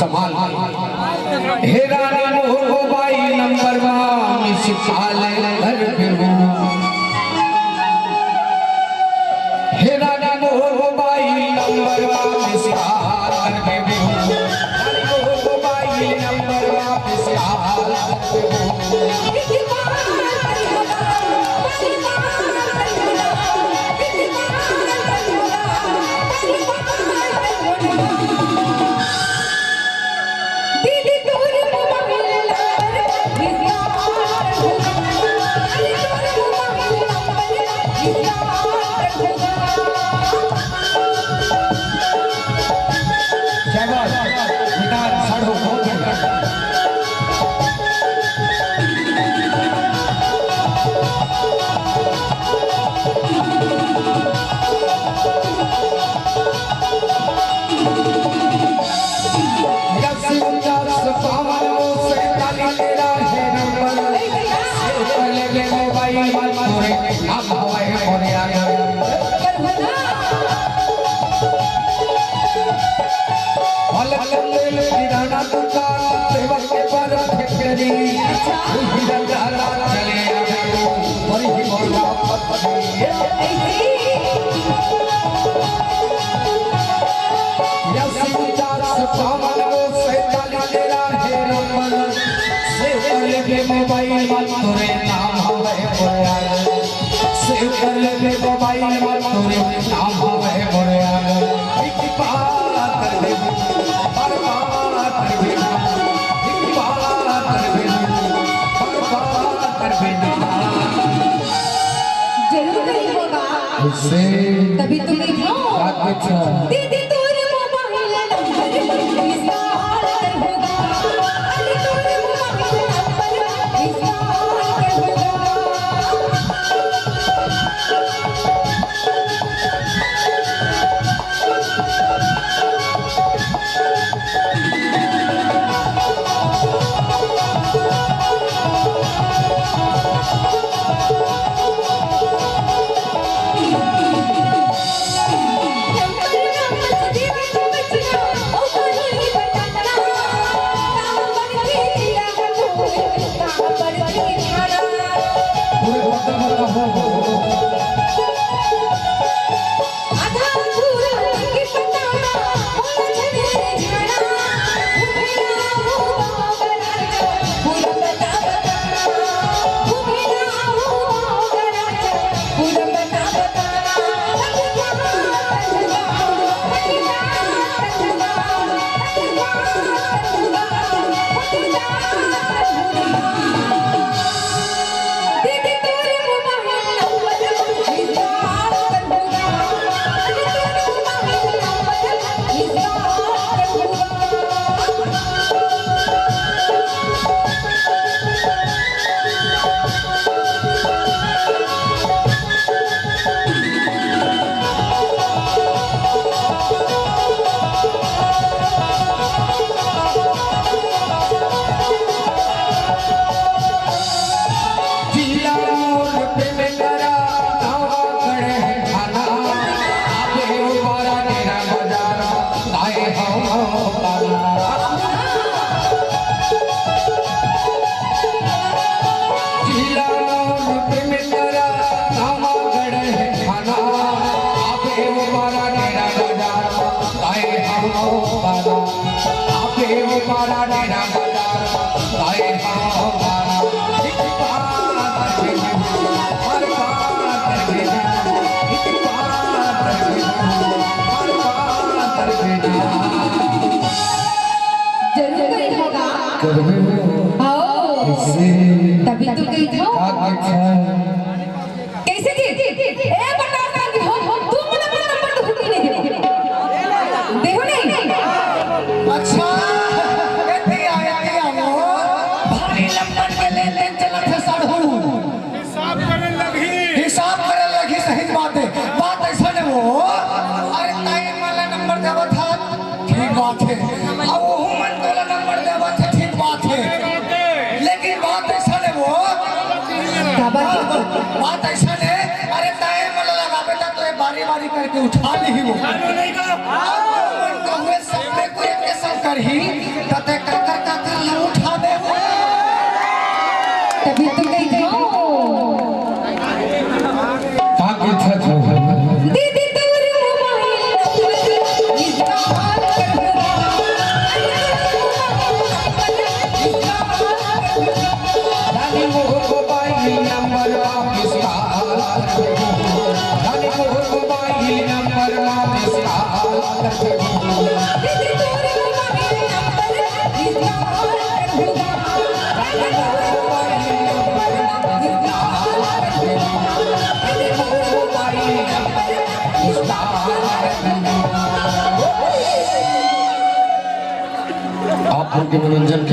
संभाल Hera mobile number miss call कर फिरू Hera mobile number miss call कर फिरू mobile number miss call mobile तोरे नाम हवे बोया सेव कर ले मोबाइल तोरे नाम हवे बोया एक बात कर दे बर्बाद कर दे एक बात कर दे बर्बाद कर दे जरूर नहीं होगा उससे तभी तुम देखो अच्छा दीदी तोरे मोबाइल नंबर इसका ऑर्डर होगा अरे तोरे मोबाइल नंबर इसका ऑर्डर होगा तभी तो गई था कैसे थी ए बता कर हो तुम अपना नंबर तो खुद ही नहीं देखो नहीं अच्छा कहते आए वो भारी नंबर के ले चला थे साढ़ू हिसाब करे लगी सही बात ऐसा नहीं वो अरे ताई वाला नंबर देवा था ठीक बात है अब वो मन वाला नंबर देवा था ठीक बात है लेकिन बात ऐसा नहीं वो बात ऐसा नहीं अरे ताई वाला लगा बेटा तो बारी बारी करके उठा ली वो हुए सब में कोई ऐसा करही तते काकर न उठा दे तभी तो कही हो आगे था जो दीदी तोर मोबाइल नंबर इसका हाल कर होगा इसका हाल कर होगा रानी मोहर मोबाइल नंबर वापस हाल रानी मोहर मोबाइल नंबर वापस हाल दीदी तोर मोबाइल नंबर इसका हाल कर होगा रानी तोर मोबाइल नंबर इसका हाल कर होगा दीदी तोर मोबाइल नंबर इसका हाल कर होगा आप लोग के मनोरंजन के